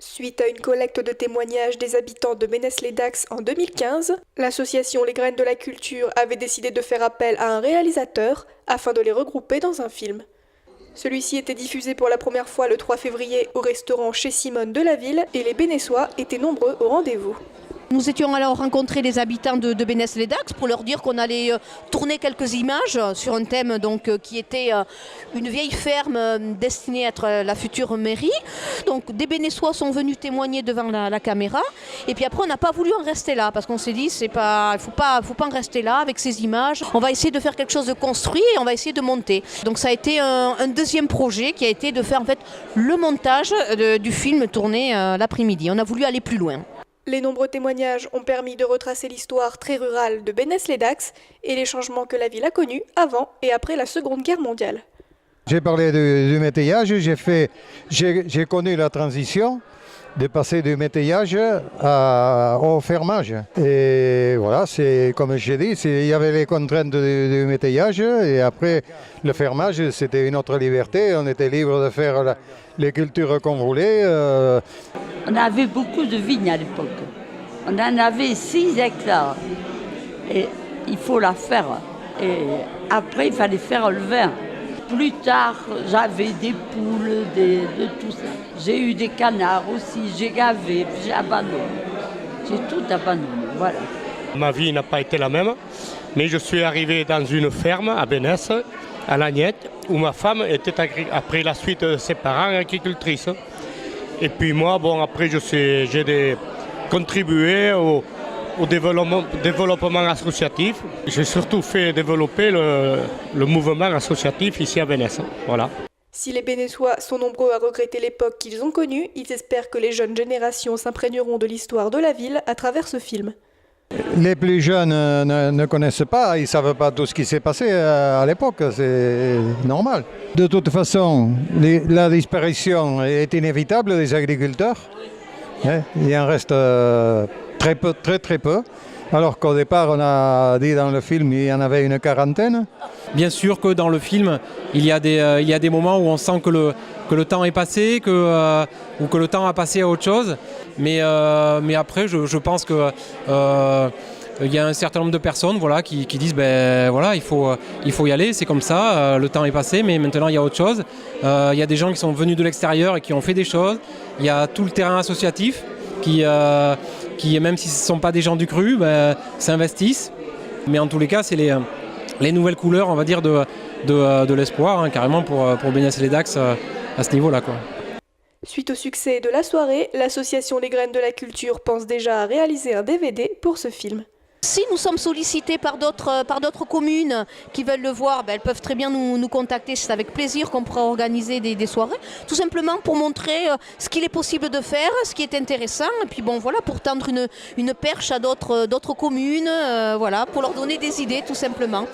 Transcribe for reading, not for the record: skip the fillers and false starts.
Suite à une collecte de témoignages des habitants de Ménès-les-Dax en 2015, l'association Les Graines de la Culture avait décidé de faire appel à un réalisateur afin de les regrouper dans un film. Celui-ci était diffusé pour la première fois le 3 février au restaurant Chez Simone de la ville et les Bénessois étaient nombreux au rendez-vous. Nous étions alors rencontrer les habitants de Bénès-les-Dax pour leur dire qu'on allait tourner quelques images sur un thème qui était une vieille ferme destinée à être la future mairie. Donc des Bénessois sont venus témoigner devant la caméra et puis après on n'a pas voulu en rester là parce qu'on s'est dit il ne faut pas en rester là avec ces images. On va essayer de faire quelque chose de construit et on va essayer de monter. Donc ça a été un deuxième projet qui a été de faire en fait le montage du film tourné l'après-midi. On a voulu aller plus loin. Les nombreux témoignages ont permis de retracer l'histoire très rurale de Bénès-les-Dax et les changements que la ville a connus avant et après la Seconde Guerre mondiale. J'ai parlé du métayage, j'ai connu la transition de passer du métayage au fermage. Et voilà, c'est comme j'ai dit, il y avait les contraintes du métayage et après le fermage, c'était une autre liberté. On était libre de faire les cultures qu'on voulait. On avait beaucoup de vignes à l'époque. On en avait 6 hectares. Et il faut la faire. Et après, il fallait faire le vin. Plus tard, j'avais des poules, de tout ça. J'ai eu des canards aussi, j'ai gavé, puis j'ai abandonné. J'ai tout abandonné, voilà. Ma vie n'a pas été la même, mais je suis arrivé dans une ferme à Bénès, à Lagnette, où ma femme était, après la suite de ses parents, agricultrice. Et puis moi, après, j'ai contribué au développement associatif. J'ai surtout fait développer le mouvement associatif ici à Bénès. Voilà. Si les Bénessois sont nombreux à regretter l'époque qu'ils ont connue, ils espèrent que les jeunes générations s'imprégneront de l'histoire de la ville à travers ce film. Les plus jeunes ne connaissent pas, ils ne savent pas tout ce qui s'est passé à l'époque, c'est normal. De toute façon, la disparition est inévitable des agriculteurs. Il en reste très peu, très peu. Alors qu'au départ, on a dit dans le film qu'il y en avait une quarantaine. Bien sûr que dans le film, il y a des moments où on sent que le temps est passé, ou que le temps a passé à autre chose. Mais après, je pense que il y a un certain nombre de personnes qui disent il faut y aller, c'est comme ça, le temps est passé, mais maintenant il y a autre chose. Il y a des gens qui sont venus de l'extérieur et qui ont fait des choses. Il y a tout le terrain associatif qui même si ce ne sont pas des gens du cru, s'investissent. Mais en tous les cas, c'est les nouvelles couleurs, on va dire, de l'espoir, carrément pour Bénès-les-Dax à ce niveau-là, quoi. Suite au succès de la soirée, l'association Les Graines de la Culture pense déjà à réaliser un DVD pour ce film. Si nous sommes sollicités par d'autres communes qui veulent le voir, elles peuvent très bien nous contacter. C'est avec plaisir qu'on pourra organiser des soirées, tout simplement pour montrer ce qu'il est possible de faire, ce qui est intéressant, et puis pour tendre une perche à d'autres communes, pour leur donner des idées tout simplement.